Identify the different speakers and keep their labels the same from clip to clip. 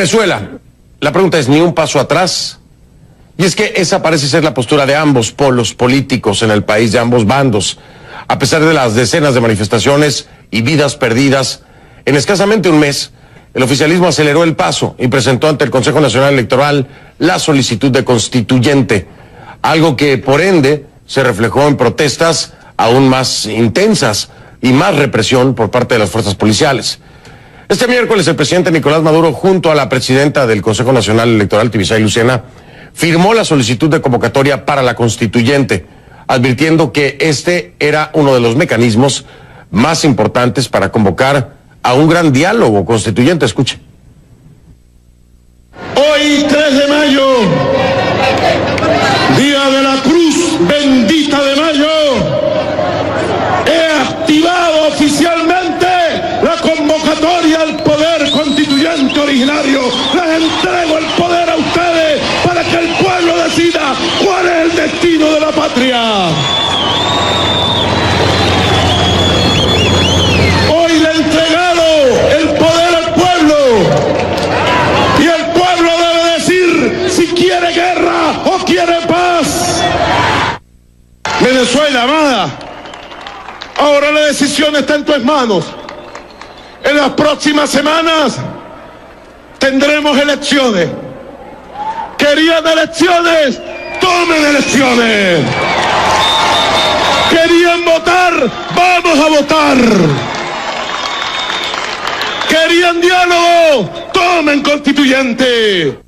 Speaker 1: Venezuela, la pregunta es, ¿ni un paso atrás? Y es que esa parece ser la postura de ambos polos políticos en el país, de ambos bandos. A pesar de las decenas de manifestaciones y vidas perdidas, en escasamente un mes, el oficialismo aceleró el paso y presentó ante el Consejo Nacional Electoral la solicitud de constituyente, algo que por ende se reflejó en protestas aún más intensas y más represión por parte de las fuerzas policiales. Este miércoles el presidente Nicolás Maduro, junto a la presidenta del Consejo Nacional Electoral, Tibisay Lucena, firmó la solicitud de convocatoria para la constituyente, advirtiendo que este era uno de los mecanismos más importantes para convocar a un gran diálogo constituyente. Escuche.
Speaker 2: Hoy, 3 de mayo, Día de la Cruz Bendita de Mayo, he activado oficialmente la convocatoria al poder constituyente originario. Les entrego el poder a ustedes para que el pueblo decida cuál es el destino de la patria. Hoy le he entregado el poder al pueblo y el pueblo debe decir si quiere guerra o quiere paz. Venezuela, amada, ahora la decisión está en tus manos. En las próximas semanas tendremos elecciones. ¿Querían elecciones? ¡Tomen elecciones! ¿Querían votar? ¡Vamos a votar! ¿Querían diálogo? ¡Tomen constituyente!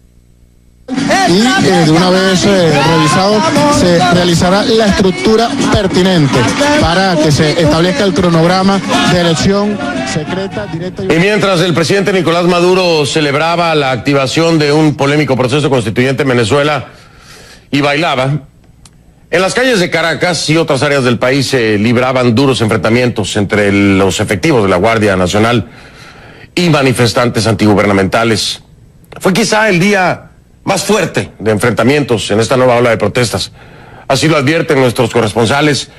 Speaker 3: Y de una vez revisado se realizará la estructura pertinente para que se establezca el cronograma de elección secreta, directa.
Speaker 1: Y mientras el presidente Nicolás Maduro celebraba la activación de un polémico proceso constituyente en Venezuela y bailaba, en las calles de Caracas y otras áreas del país se libraban duros enfrentamientos entre los efectivos de la Guardia Nacional y manifestantes antigubernamentales. Fue quizá el día más fuerte de enfrentamientos en esta nueva ola de protestas. Así lo advierten nuestros corresponsales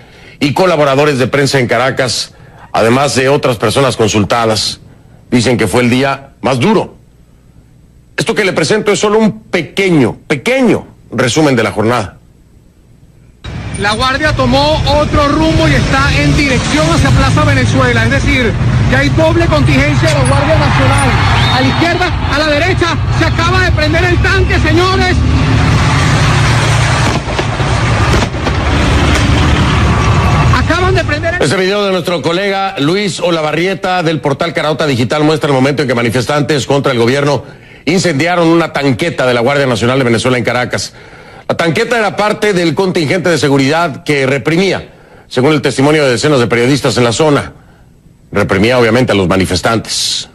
Speaker 1: y colaboradores de prensa en Caracas, además de otras personas consultadas. Dicen que fue el día más duro. Esto que le presento es solo un pequeño resumen de la jornada.
Speaker 4: La Guardia tomó otro rumbo y está en dirección hacia Plaza Venezuela, es decir, que hay doble contingencia de la Guardia Nacional. A la izquierda, a la derecha, se acaba de prender el tanque, señores. Acaban de prender el...
Speaker 1: Este video de nuestro colega Luis Olavarrieta del portal Carauta Digital muestra el momento en que manifestantes contra el gobierno incendiaron una tanqueta de la Guardia Nacional de Venezuela en Caracas. La tanqueta era parte del contingente de seguridad que reprimía, según el testimonio de decenas de periodistas en la zona. Reprimía obviamente a los manifestantes.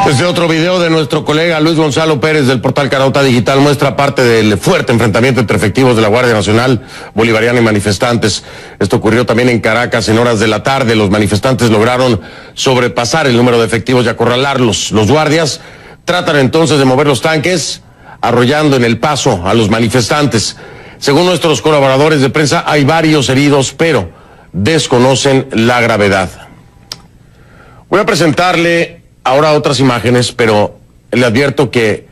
Speaker 1: Este otro video de nuestro colega Luis Gonzalo Pérez del portal Carauta Digital muestra parte del fuerte enfrentamiento entre efectivos de la Guardia Nacional Bolivariana y manifestantes. Esto ocurrió también en Caracas en horas de la tarde. Los manifestantes lograron sobrepasar el número de efectivos y acorralarlos. Los guardias tratan entonces de mover los tanques, arrollando en el paso a los manifestantes. Según nuestros colaboradores de prensa, hay varios heridos, pero desconocen la gravedad. Voy a presentarle ahora otras imágenes, pero le advierto que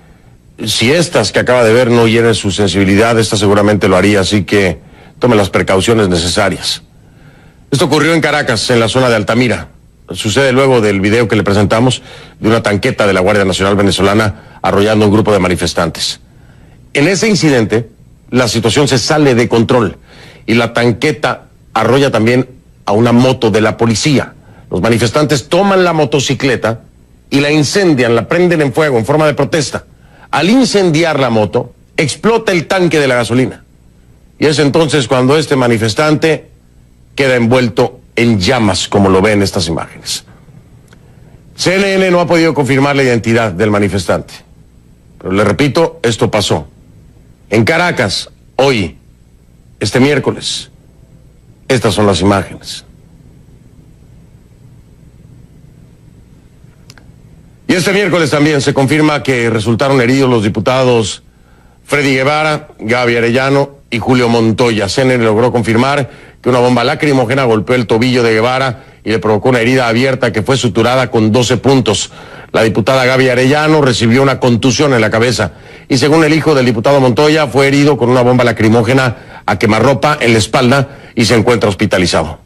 Speaker 1: si estas que acaba de ver no hieren su sensibilidad, esta seguramente lo haría, así que tome las precauciones necesarias. Esto ocurrió en Caracas, en la zona de Altamira. Sucede luego del video que le presentamos de una tanqueta de la Guardia Nacional Venezolana arrollando un grupo de manifestantes. En ese incidente, la situación se sale de control y la tanqueta arrolla también a una moto de la policía. Los manifestantes toman la motocicleta y la incendian, la prenden en fuego en forma de protesta. Al incendiar la moto, explota el tanque de la gasolina. Y es entonces cuando este manifestante queda envuelto en llamas, como lo ven en estas imágenes. CNN no ha podido confirmar la identidad del manifestante. Pero le repito, esto pasó en Caracas, hoy, este miércoles. Estas son las imágenes. Y este miércoles también se confirma que resultaron heridos los diputados Freddy Guevara, Gaby Arellano y Julio Montoya. CNN logró confirmar que una bomba lacrimógena golpeó el tobillo de Guevara y le provocó una herida abierta que fue suturada con 12 puntos. La diputada Gaby Arellano recibió una contusión en la cabeza y, según el hijo del diputado Montoya, fue herido con una bomba lacrimógena a quemarropa en la espalda y se encuentra hospitalizado.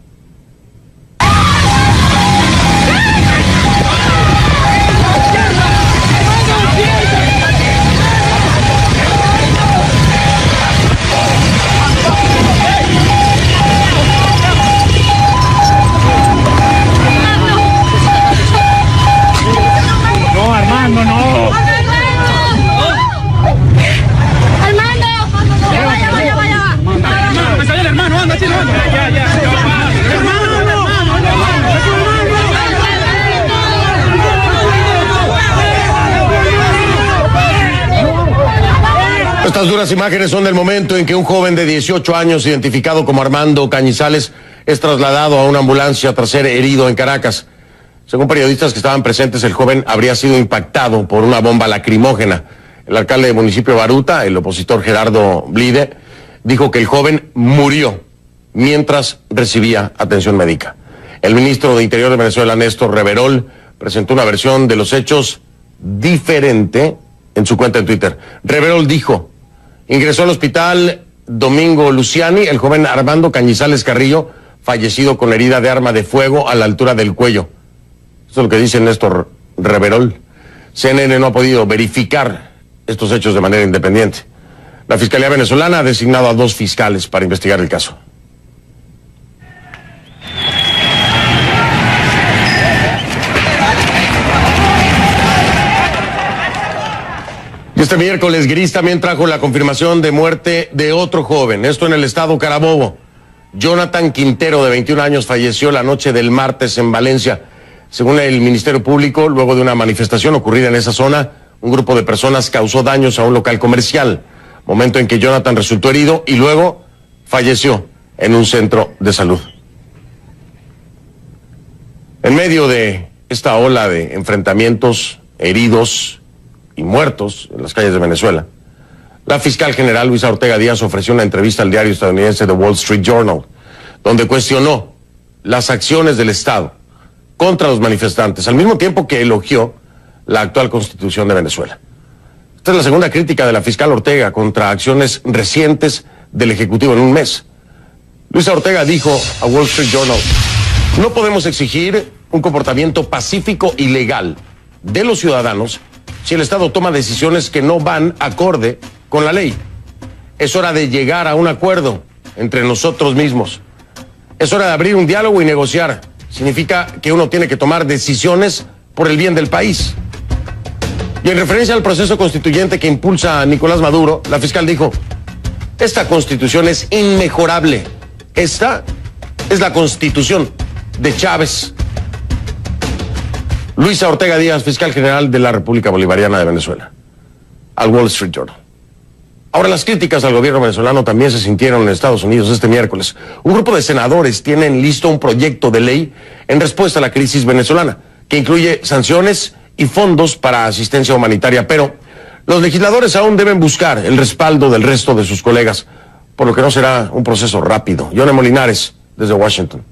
Speaker 1: Estas duras imágenes son del momento en que un joven de 18 años, identificado como Armando Cañizales, es trasladado a una ambulancia tras ser herido en Caracas. Según periodistas que estaban presentes, el joven habría sido impactado por una bomba lacrimógena. El alcalde del municipio de Baruta, el opositor Gerardo Blide, dijo que el joven murió mientras recibía atención médica. El ministro de Interior de Venezuela, Néstor Reverol, presentó una versión de los hechos diferente en su cuenta en Twitter. Reverol dijo: ingresó al hospital Domingo Luciani el joven Armando Cañizales Carrillo, fallecido con herida de arma de fuego a la altura del cuello. Eso es lo que dice Néstor Reverol. CNN no ha podido verificar estos hechos de manera independiente. La Fiscalía venezolana ha designado a 2 fiscales para investigar el caso. Este miércoles Gris también trajo la confirmación de muerte de otro joven, esto en el estado Carabobo. Jonathan Quintero, de 21 años, falleció la noche del martes en Valencia. Según el Ministerio Público, luego de una manifestación ocurrida en esa zona, un grupo de personas causó daños a un local comercial, momento en que Jonathan resultó herido y luego falleció en un centro de salud. En medio de esta ola de enfrentamientos, heridos y muertos en las calles de Venezuela, la fiscal general Luisa Ortega Díaz ofreció una entrevista al diario estadounidense The Wall Street Journal, donde cuestionó las acciones del Estado contra los manifestantes, al mismo tiempo que elogió la actual Constitución de Venezuela. Esta es la segunda crítica de la fiscal Ortega contra acciones recientes del Ejecutivo en un mes. Luisa Ortega dijo a Wall Street Journal: no podemos exigir un comportamiento pacífico y legal de los ciudadanos si el Estado toma decisiones que no van acorde con la ley. Es hora de llegar a un acuerdo entre nosotros mismos. Es hora de abrir un diálogo y negociar. Significa que uno tiene que tomar decisiones por el bien del país. Y en referencia al proceso constituyente que impulsa a Nicolás Maduro, la fiscal dijo: esta constitución es inmejorable. Esta es la constitución de Chávez. Luisa Ortega Díaz, fiscal general de la República Bolivariana de Venezuela, al Wall Street Journal. Ahora, las críticas al gobierno venezolano también se sintieron en Estados Unidos este miércoles. Un grupo de senadores tienen listo un proyecto de ley en respuesta a la crisis venezolana, que incluye sanciones y fondos para asistencia humanitaria, pero los legisladores aún deben buscar el respaldo del resto de sus colegas, por lo que no será un proceso rápido. Yone Molinares, desde Washington.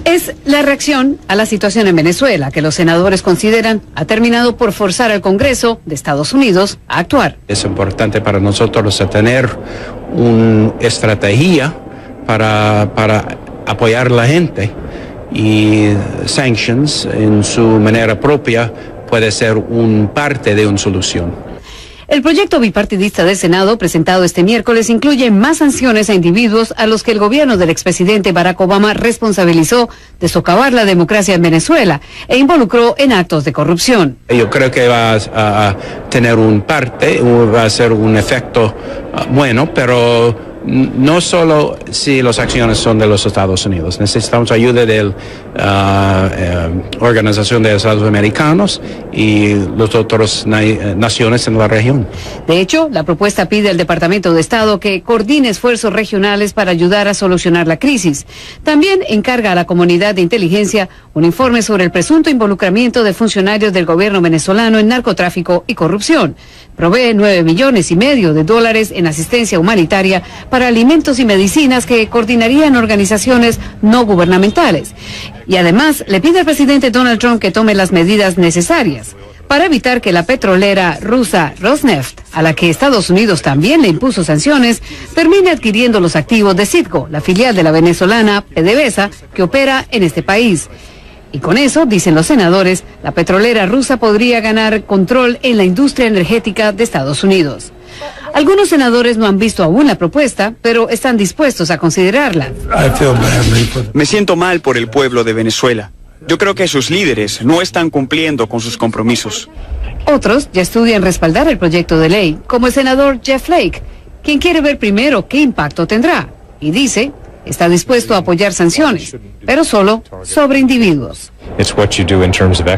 Speaker 5: Es la reacción a la situación en Venezuela, que los senadores consideran ha terminado por forzar al Congreso de Estados Unidos a actuar.
Speaker 6: Es importante para nosotros tener una estrategia para apoyar a la gente, y sanctions en su manera propia puede ser parte de una solución.
Speaker 5: El proyecto bipartidista del Senado, presentado este miércoles, incluye más sanciones a individuos a los que el gobierno del expresidente Barack Obama responsabilizó de socavar la democracia en Venezuela e involucró en actos de corrupción.
Speaker 6: Yo creo que va a tener va a ser un efecto bueno, pero no solo si las acciones son de los Estados Unidos. Necesitamos ayuda de la Organización de Estados Americanos y las otras naciones en la región.
Speaker 5: De hecho, la propuesta pide al Departamento de Estado que coordine esfuerzos regionales para ayudar a solucionar la crisis. También encarga a la comunidad de inteligencia un informe sobre el presunto involucramiento de funcionarios del gobierno venezolano en narcotráfico y corrupción. Provee $9,5 millones en asistencia humanitaria para alimentos y medicinas que coordinarían organizaciones no gubernamentales. Y además le pide al presidente Donald Trump que tome las medidas necesarias para evitar que la petrolera rusa Rosneft, a la que Estados Unidos también le impuso sanciones, termine adquiriendo los activos de Citgo, la filial de la venezolana PDVSA, que opera en este país. Y con eso, dicen los senadores, la petrolera rusa podría ganar control en la industria energética de Estados Unidos. Algunos senadores no han visto aún la propuesta, pero están dispuestos a considerarla.
Speaker 7: Me siento mal por el pueblo de Venezuela. Yo creo que sus líderes no están cumpliendo con sus compromisos.
Speaker 5: Otros ya estudian respaldar el proyecto de ley, como el senador Jeff Flake, quien quiere ver primero qué impacto tendrá. Y dice, está dispuesto a apoyar sanciones, pero solo sobre individuos.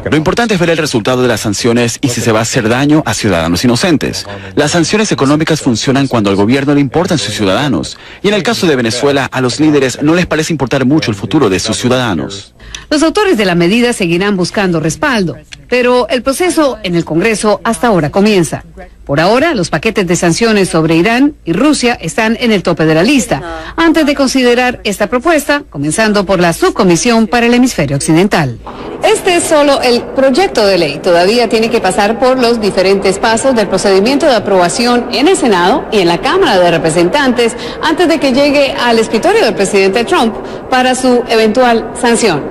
Speaker 8: Lo importante es ver el resultado de las sanciones y si se va a hacer daño a ciudadanos inocentes. Las sanciones económicas funcionan cuando al gobierno le importan sus ciudadanos. Y en el caso de Venezuela, a los líderes no les parece importar mucho el futuro de sus ciudadanos.
Speaker 5: Los autores de la medida seguirán buscando respaldo, pero el proceso en el Congreso hasta ahora comienza. Por ahora, los paquetes de sanciones sobre Irán y Rusia están en el tope de la lista, antes de considerar esta propuesta, comenzando por la Subcomisión para el Hemisferio Occidental. Este es solo el proyecto de ley. Todavía tiene que pasar por los diferentes pasos del procedimiento de aprobación en el Senado y en la Cámara de Representantes antes de que llegue al escritorio del presidente Trump para su eventual sanción.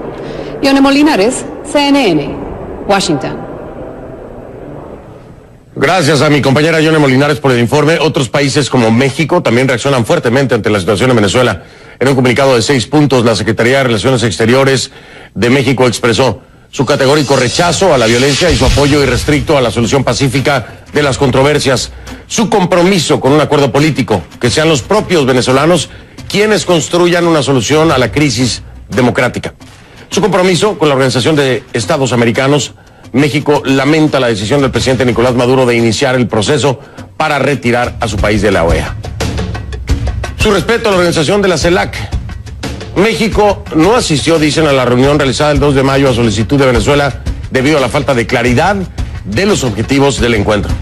Speaker 5: Yone Molinares, CNN, Washington.
Speaker 1: Gracias a mi compañera Yone Molinares por el informe. Otros países como México también reaccionan fuertemente ante la situación en Venezuela. En un comunicado de 6 puntos, la Secretaría de Relaciones Exteriores de México expresó su categórico rechazo a la violencia y su apoyo irrestricto a la solución pacífica de las controversias, su compromiso con un acuerdo político, que sean los propios venezolanos quienes construyan una solución a la crisis democrática. Su compromiso con la Organización de Estados Americanos. México lamenta la decisión del presidente Nicolás Maduro de iniciar el proceso para retirar a su país de la OEA. Su respeto a la organización de la CELAC. México no asistió, dicen, a la reunión realizada el 2 de mayo a solicitud de Venezuela debido a la falta de claridad de los objetivos del encuentro.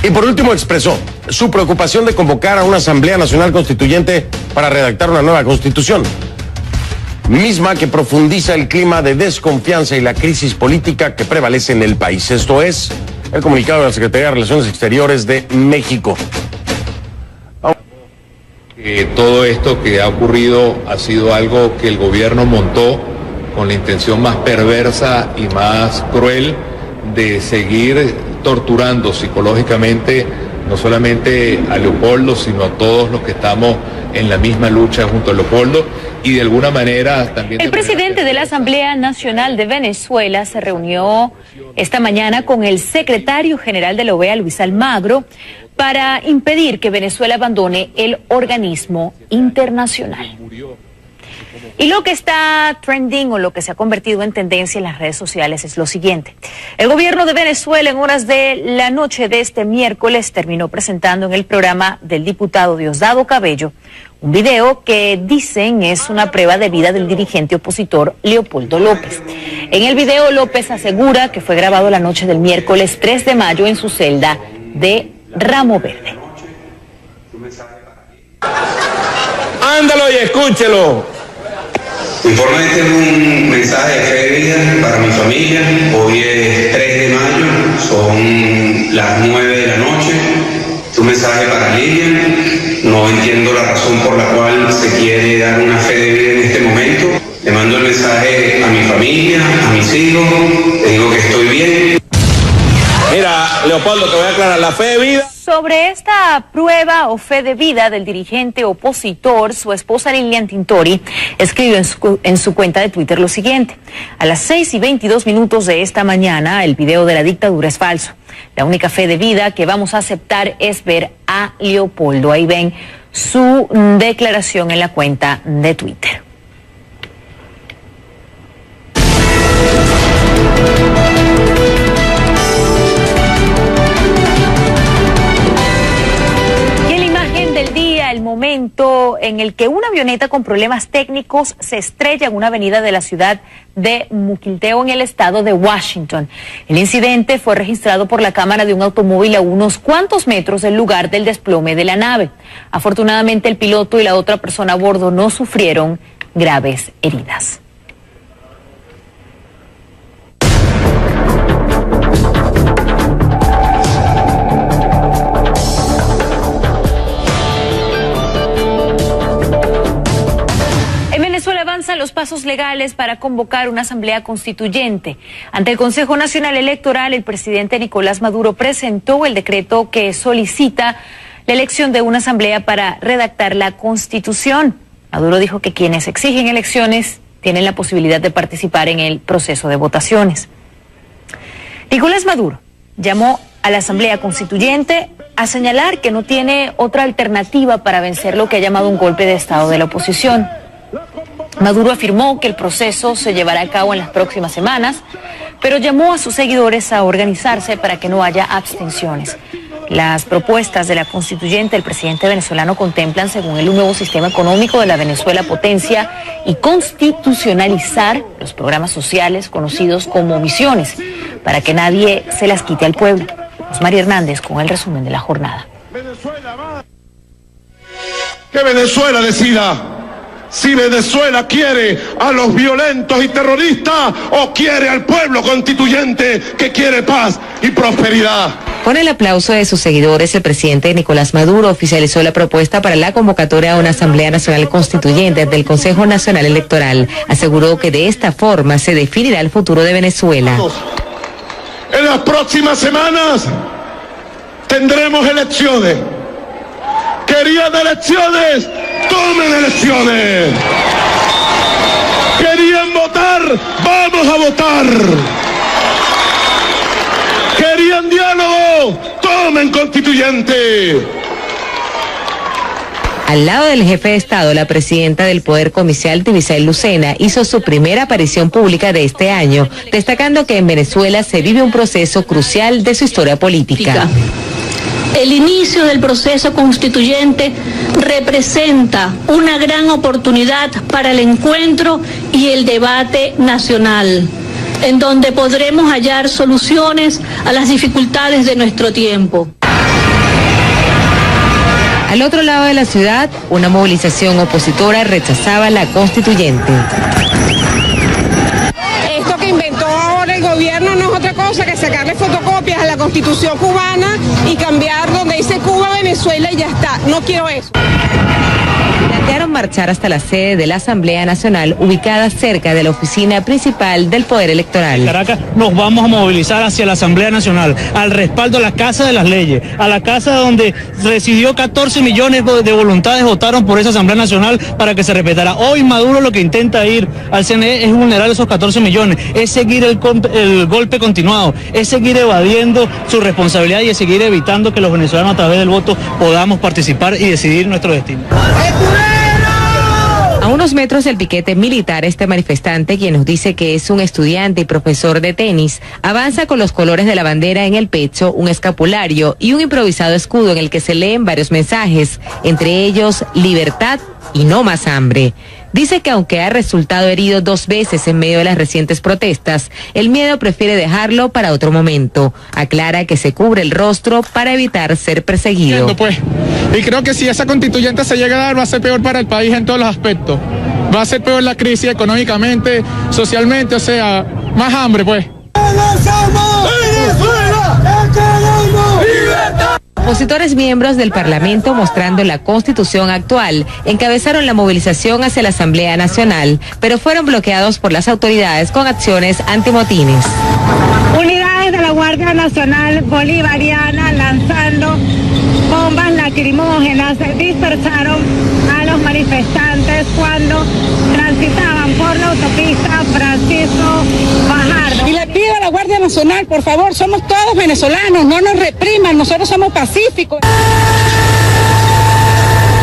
Speaker 1: Y por último expresó su preocupación de convocar a una Asamblea Nacional Constituyente para redactar una nueva constitución, misma que profundiza el clima de desconfianza y la crisis política que prevalece en el país. Esto es el comunicado de la Secretaría de Relaciones Exteriores de México.
Speaker 9: Todo esto que ha ocurrido ha sido algo que el gobierno montó con la intención más perversa y más cruel de seguir torturando psicológicamente no solamente a Leopoldo, sino a todos los que estamos en la misma lucha junto a Leopoldo, y de alguna manera también...
Speaker 10: El presidente de la Asamblea Nacional de Venezuela se reunió esta mañana con el secretario general de la OEA, Luis Almagro, para impedir que Venezuela abandone el organismo internacional. Y lo que está trending o lo que se ha convertido en tendencia en las redes sociales es lo siguiente. El gobierno de Venezuela en horas de la noche de este miércoles terminó presentando en el programa del diputado Diosdado Cabello un video que dicen es una prueba de vida del dirigente opositor Leopoldo López. En el video López asegura que fue grabado la noche del miércoles 3 de mayo en su celda de Ramo Verde.
Speaker 11: Ándalo y escúchelo.
Speaker 12: Informe, este es un mensaje de fe de vida para mi familia. Hoy es 3 de mayo, son las 9 de la noche. Es un mensaje para Lilian. No entiendo la razón por la cual se quiere dar una fe de vida en este momento. Le mando el mensaje a mi familia, a mis hijos. Le digo que estoy bien.
Speaker 11: Mira, Leopoldo, te voy a aclarar, la fe de vida.
Speaker 10: Sobre esta prueba o fe de vida del dirigente opositor, su esposa Lilian Tintori escribió en su cuenta de Twitter lo siguiente: a las 6:22 de esta mañana, el video de la dictadura es falso. La única fe de vida que vamos a aceptar es ver a Leopoldo. Ahí ven su declaración en la cuenta de Twitter. El momento en el que una avioneta con problemas técnicos se estrella en una avenida de la ciudad de Mukilteo en el estado de Washington. El incidente fue registrado por la cámara de un automóvil a unos cuantos metros del lugar del desplome de la nave. Afortunadamente, el piloto y la otra persona a bordo no sufrieron graves heridas. Avanzan los pasos legales para convocar una asamblea constituyente. Ante el Consejo Nacional Electoral, el presidente Nicolás Maduro presentó el decreto que solicita la elección de una asamblea para redactar la Constitución. Maduro dijo que quienes exigen elecciones tienen la posibilidad de participar en el proceso de votaciones. Nicolás Maduro llamó a la Asamblea Constituyente a señalar que no tiene otra alternativa para vencer lo que ha llamado un golpe de Estado de la oposición. Maduro afirmó que el proceso se llevará a cabo en las próximas semanas, pero llamó a sus seguidores a organizarse para que no haya abstenciones. Las propuestas de la constituyente del presidente venezolano contemplan, según él, un nuevo sistema económico de la Venezuela potencia y constitucionalizar los programas sociales conocidos como misiones, para que nadie se las quite al pueblo. Osmari Hernández con el resumen de la jornada.
Speaker 2: Que Venezuela decida si Venezuela quiere a los violentos y terroristas o quiere al pueblo constituyente que quiere paz y prosperidad.
Speaker 13: Con el aplauso de sus seguidores, el presidente Nicolás Maduro oficializó la propuesta para la convocatoria a una Asamblea Nacional Constituyente del Consejo Nacional Electoral. Aseguró que de esta forma se definirá el futuro de Venezuela.
Speaker 2: En las próximas semanas tendremos elecciones. ¿Querían elecciones? ¡Tomen elecciones! ¿Querían votar? ¡Vamos a votar! ¿Querían diálogo? ¡Tomen constituyente!
Speaker 13: Al lado del jefe de Estado, la presidenta del Poder Comicial, Tibisay Lucena, hizo su primera aparición pública de este año, destacando que en Venezuela se vive un proceso crucial de su historia política.
Speaker 14: El inicio del proceso constituyente representa una gran oportunidad para el encuentro y el debate nacional, en donde podremos hallar soluciones a las dificultades de nuestro tiempo.
Speaker 13: Al otro lado de la ciudad, una movilización opositora rechazaba la constituyente.
Speaker 15: Esto que inventó ahora el gobierno no es otra cosa que sacarle fotocopias a la Constitución cubana y cambiar donde dice Cuba, Venezuela y ya está. No quiero eso.
Speaker 13: Plantearon marchar hasta la sede de la Asamblea Nacional, ubicada cerca de la oficina principal del Poder Electoral.
Speaker 16: En Caracas nos vamos a movilizar hacia la Asamblea Nacional, al respaldo a la Casa de las Leyes, a la casa donde residió 14 millones de voluntades votaron por esa Asamblea Nacional para que se respetara. Hoy Maduro lo que intenta ir al CNE es vulnerar esos 14 millones, es seguir el golpe continuado, es seguir evadiendo su responsabilidad y es seguir evitando que los venezolanos a través del voto podamos participar y decidir nuestro destino.
Speaker 13: A unos metros del piquete militar, este manifestante, quien nos dice que es un estudiante y profesor de tenis, avanza con los colores de la bandera en el pecho, un escapulario y un improvisado escudo en el que se leen varios mensajes, entre ellos libertad y no más hambre. Dice que aunque ha resultado herido 2 veces en medio de las recientes protestas, el miedo prefiere dejarlo para otro momento. Aclara que se cubre el rostro para evitar ser perseguido.
Speaker 3: Y creo que si esa constituyente se llega a dar, va a ser peor para el país en todos los aspectos. Va a ser peor la crisis económicamente, socialmente, o sea, más hambre, pues.
Speaker 13: Opositores miembros del Parlamento, mostrando la Constitución actual, encabezaron la movilización hacia la Asamblea Nacional, pero fueron bloqueados por las autoridades con acciones antimotines.
Speaker 15: Unidades de la
Speaker 17: Guardia Nacional Bolivariana lanzando bombas lacrimógenas dispersaron a los manifestantes cuando transitaban por la autopista Francisco Fajardo.
Speaker 15: Y le pido a la Guardia Nacional, por favor, somos todos venezolanos, no nos repriman, nosotros somos pacíficos.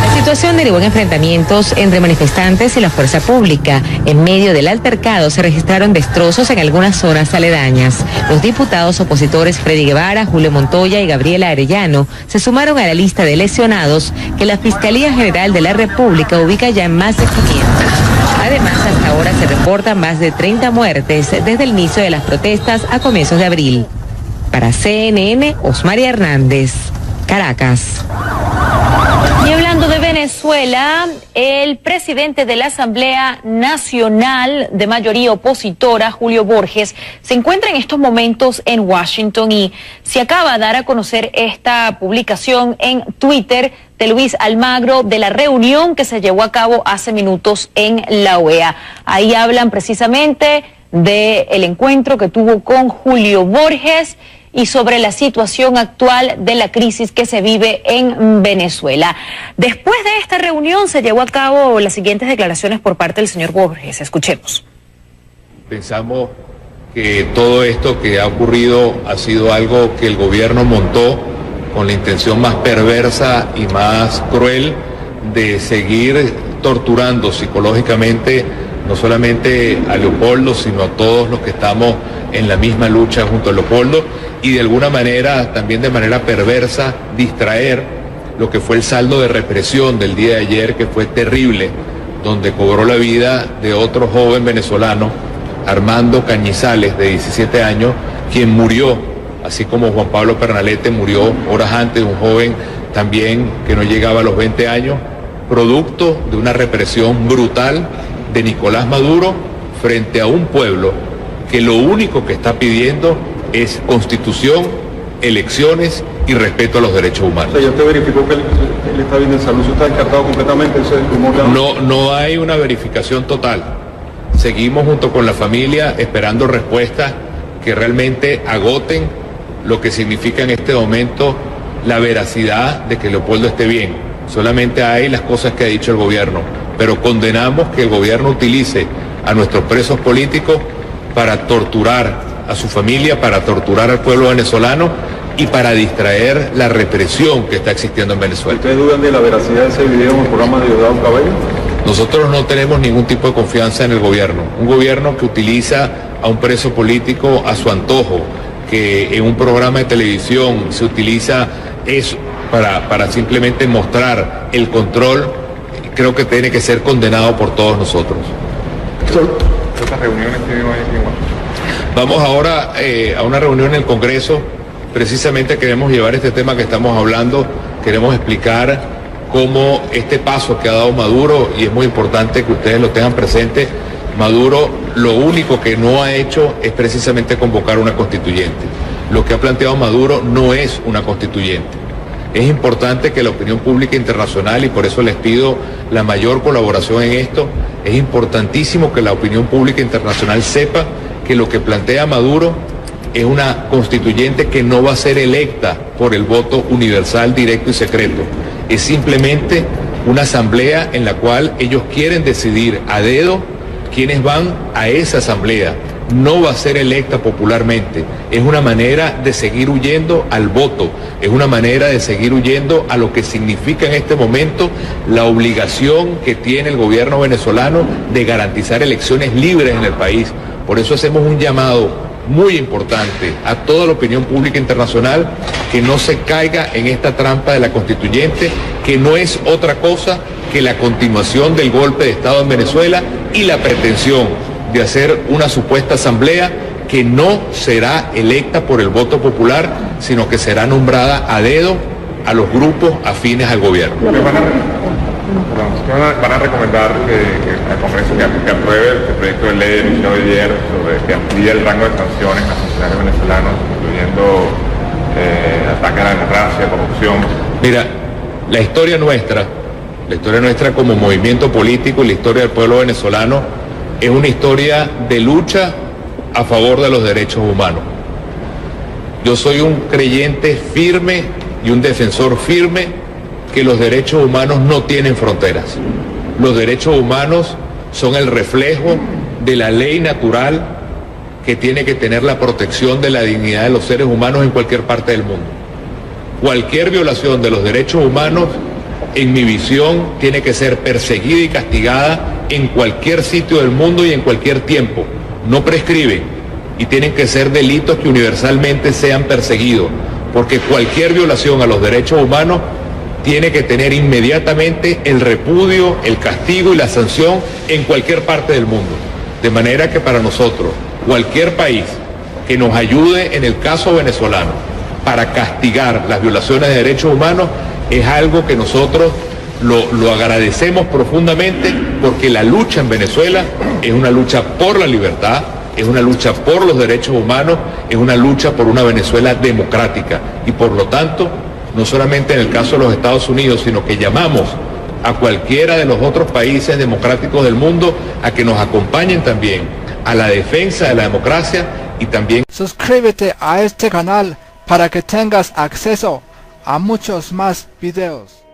Speaker 13: La situación derivó en enfrentamientos entre manifestantes y la fuerza pública. En medio del altercado se registraron destrozos en algunas zonas aledañas. Los diputados opositores Freddy Guevara, Julio Montoya y Gabriela Arellano se sumaron a la lista de lesionados que la Fiscalía General de la República ubica ya en más de 500. Además, hasta ahora se reportan más de 30 muertes desde el inicio de las protestas a comienzos de abril. Para CNN, Osmaria Hernández, Caracas.
Speaker 10: Y hablando de Venezuela, el presidente de la Asamblea Nacional de mayoría opositora, Julio Borges, se encuentra en estos momentos en Washington y se acaba de dar a conocer esta publicación en Twitter de Luis Almagro de la reunión que se llevó a cabo hace minutos en la OEA. Ahí hablan precisamente del encuentro que tuvo con Julio Borges y sobre la situación actual de la crisis que se vive en Venezuela. Después de esta reunión se llevó a cabo las siguientes declaraciones por parte del señor Borges. Escuchemos.
Speaker 9: Pensamos que todo esto que ha ocurrido ha sido algo que el gobierno montó con la intención más perversa y más cruel de seguir torturando psicológicamente no solamente a Leopoldo, sino a todos los que estamos en la misma lucha junto a Leopoldo, y de alguna manera, también de manera perversa, distraer lo que fue el saldo de represión del día de ayer, que fue terrible, donde cobró la vida de otro joven venezolano, Armando Cañizales, de 17 años, quien murió, así como Juan Pablo Pernalete murió horas antes, un joven también que no llegaba a los 20 años, producto de una represión brutal de Nicolás Maduro frente a un pueblo que lo único que está pidiendo es constitución, elecciones y respeto a los derechos humanos.
Speaker 18: O sea, ¿ya usted verificó que él está bien de salud? ¿Se está descartado completamente ese tumor?
Speaker 9: No hay una verificación total. Seguimos junto con la familia esperando respuestas que realmente agoten lo que significa en este momento la veracidad de que Leopoldo esté bien. Solamente hay las cosas que ha dicho el gobierno, pero condenamos que el gobierno utilice a nuestros presos políticos para torturar a su familia, para torturar al pueblo venezolano y para distraer la represión que está existiendo en Venezuela.
Speaker 18: ¿Ustedes dudan de la veracidad de ese video en el programa de Diosdado Cabello?
Speaker 9: Nosotros no tenemos ningún tipo de confianza en el gobierno. Un gobierno que utiliza a un preso político a su antojo, que en un programa de televisión se utiliza eso para simplemente mostrar el control, creo que tiene que ser condenado por todos nosotros.
Speaker 18: ¿Estas reuniones tienen hoy aquí en Washington?
Speaker 9: Vamos ahora a una reunión en el Congreso. Precisamente queremos llevar este tema que estamos hablando, queremos explicar cómo este paso que ha dado Maduro, y es muy importante que ustedes lo tengan presente, Maduro lo único que no ha hecho es precisamente convocar una constituyente. Lo que ha planteado Maduro no es una constituyente. Es importante que la opinión pública internacional, y por eso les pido la mayor colaboración en esto, es importantísimo que la opinión pública internacional sepa que lo que plantea Maduro es una constituyente que no va a ser electa por el voto universal, directo y secreto. Es simplemente una asamblea en la cual ellos quieren decidir a dedo quiénes van a esa asamblea. No va a ser electa popularmente. Es una manera de seguir huyendo al voto, es una manera de seguir huyendo a lo que significa en este momento la obligación que tiene el gobierno venezolano de garantizar elecciones libres en el país. Por eso hacemos un llamado muy importante a toda la opinión pública internacional que no se caiga en esta trampa de la constituyente, que no es otra cosa que la continuación del golpe de Estado en Venezuela y la pretensión de hacer una supuesta asamblea que no será electa por el voto popular, sino que será nombrada a dedo a los grupos afines al gobierno.
Speaker 18: Van a recomendar que al Congreso que apruebe el proyecto de ley emitido ayer sobre que amplíe el rango de sanciones a funcionarios venezolanos, incluyendo ataque a la democracia, corrupción.
Speaker 9: Mira, la historia nuestra como movimiento político y la historia del pueblo venezolano es una historia de lucha a favor de los derechos humanos. Yo soy un creyente firme y un defensor firme que los derechos humanos no tienen fronteras. Los derechos humanos son el reflejo de la ley natural que tiene que tener la protección de la dignidad de los seres humanos en cualquier parte del mundo. Cualquier violación de los derechos humanos, en mi visión, tiene que ser perseguida y castigada en cualquier sitio del mundo y en cualquier tiempo. No prescriben y tienen que ser delitos que universalmente sean perseguidos, porque cualquier violación a los derechos humanos tiene que tener inmediatamente el repudio, el castigo y la sanción en cualquier parte del mundo. De manera que para nosotros, cualquier país que nos ayude en el caso venezolano para castigar las violaciones de derechos humanos es algo que nosotros lo agradecemos profundamente, porque la lucha en Venezuela es una lucha por la libertad, es una lucha por los derechos humanos, es una lucha por una Venezuela democrática y por lo tanto, no solamente en el caso de los Estados Unidos, sino que llamamos a cualquiera de los otros países democráticos del mundo a que nos acompañen también a la defensa de la democracia y también...
Speaker 19: Suscríbete a este canal para que tengas acceso a muchos más videos.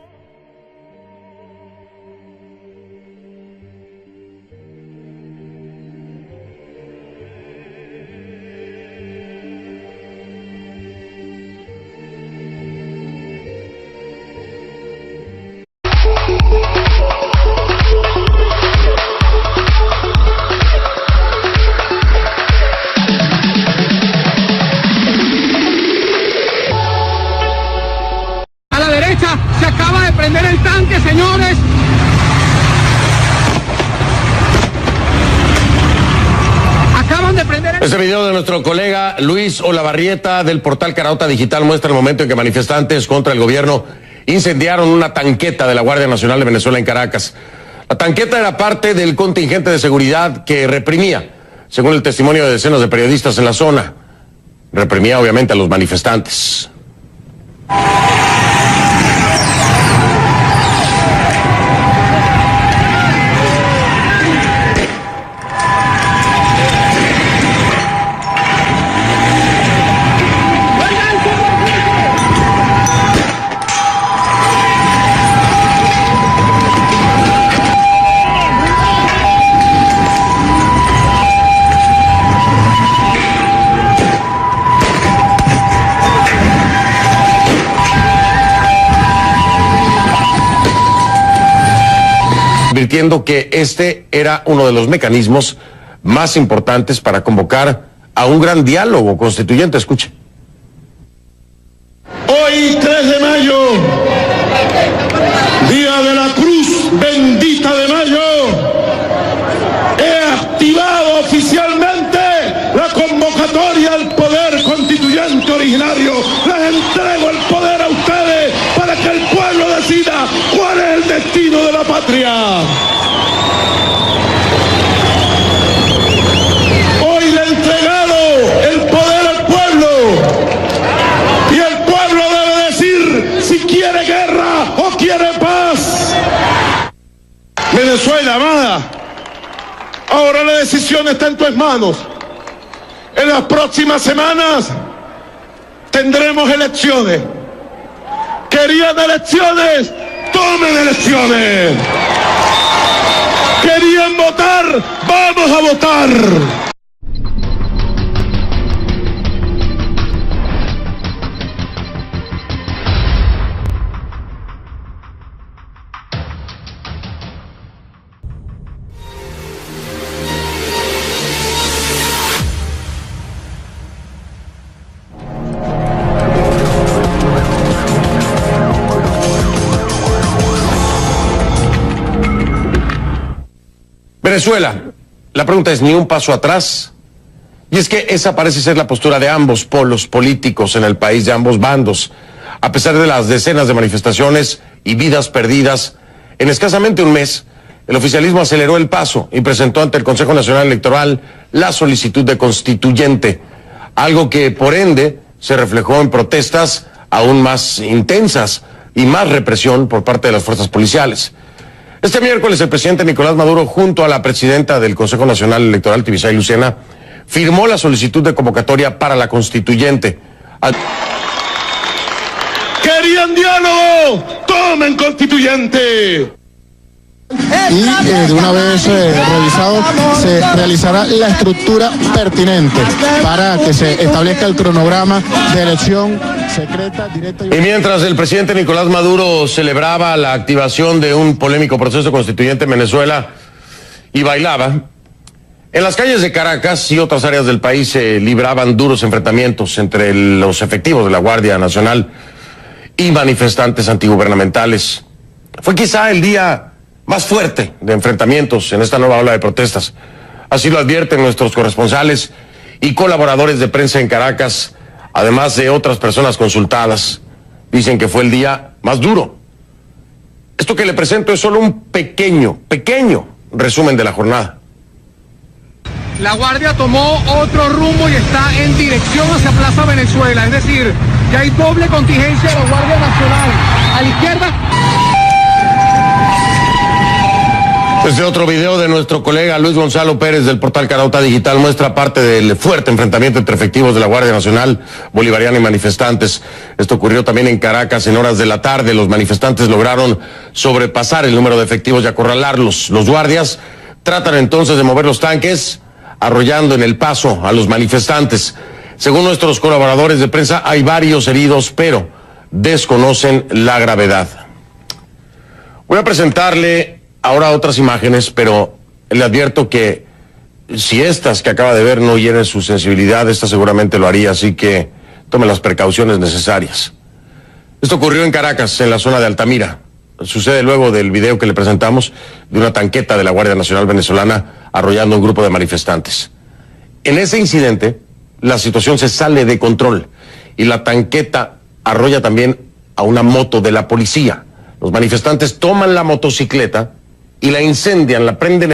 Speaker 4: Se acaba de prender el tanque, señores. Acaban de prender el...
Speaker 1: Este video de nuestro colega Luis Olavarrieta del portal Carauta Digital muestra el momento en que manifestantes contra el gobierno incendiaron una tanqueta de la Guardia Nacional de Venezuela en Caracas. La tanqueta era parte del contingente de seguridad que reprimía, según el testimonio de decenas de periodistas en la zona. Reprimía obviamente a los manifestantes. Advirtiendo que este era uno de los mecanismos más importantes para convocar a un gran diálogo constituyente. Escuche.
Speaker 2: Hoy, 3 de mayo, Día de la Cruz Bendita de Mayo, he activado oficialmente la convocatoria al poder constituyente originario. Les entrego el poder a ustedes para que el pueblo decida cuál es el destino de la patria. Hoy le he entregado el poder al pueblo y el pueblo debe decir si quiere guerra o quiere paz. Venezuela, amada, ahora la decisión está en tus manos. En las próximas semanas tendremos elecciones. ¿Querían elecciones? ¡Tomen elecciones! ¿Querían votar? ¡Vamos a votar!
Speaker 1: Venezuela, la pregunta es, ¿ni un paso atrás? Y es que esa parece ser la postura de ambos polos políticos en el país, de ambos bandos. A pesar de las decenas de manifestaciones y vidas perdidas, en escasamente un mes, el oficialismo aceleró el paso y presentó ante el Consejo Nacional Electoral la solicitud de constituyente, algo que por ende se reflejó en protestas aún más intensas y más represión por parte de las fuerzas policiales. Este miércoles el presidente Nicolás Maduro, junto a la presidenta del Consejo Nacional Electoral, Tibisay Lucena, firmó la solicitud de convocatoria para la constituyente,
Speaker 2: ¿Querían diálogo? ¡Tomen constituyente!
Speaker 3: Y de una vez revisado se realizará la estructura pertinente para que se establezca el cronograma de elección secreta, directa
Speaker 1: y mientras el presidente Nicolás Maduro celebraba la activación de un polémico proceso constituyente en Venezuela y bailaba, en las calles de Caracas y otras áreas del país se libraban duros enfrentamientos entre los efectivos de la Guardia Nacional y manifestantes antigubernamentales. Fue quizá el día más fuerte de enfrentamientos en esta nueva ola de protestas. Así lo advierten nuestros corresponsales y colaboradores de prensa en Caracas, además de otras personas consultadas. Dicen que fue el día más duro. Esto que le presento es solo un pequeño resumen de la jornada.
Speaker 4: La Guardia tomó otro rumbo y está en dirección hacia Plaza Venezuela, es decir, ya hay doble contingencia de la Guardia Nacional. A la izquierda.
Speaker 1: Este otro video de nuestro colega Luis Gonzalo Pérez del portal Carauta Digital muestra parte del fuerte enfrentamiento entre efectivos de la Guardia Nacional Bolivariana y manifestantes. Esto ocurrió también en Caracas en horas de la tarde. Los manifestantes lograron sobrepasar el número de efectivos y acorralarlos. Los guardias tratan entonces de mover los tanques, arrollando en el paso a los manifestantes. Según nuestros colaboradores de prensa, hay varios heridos, pero desconocen la gravedad. Voy a presentarle ahora otras imágenes, pero le advierto que si estas que acaba de ver no hieren su sensibilidad, esta seguramente lo haría, así que tome las precauciones necesarias. Esto ocurrió en Caracas, en la zona de Altamira. Sucede luego del video que le presentamos de una tanqueta de la Guardia Nacional venezolana arrollando a un grupo de manifestantes. En ese incidente, la situación se sale de control y la tanqueta arrolla también a una moto de la policía. Los manifestantes toman la motocicleta y la incendian, la prenden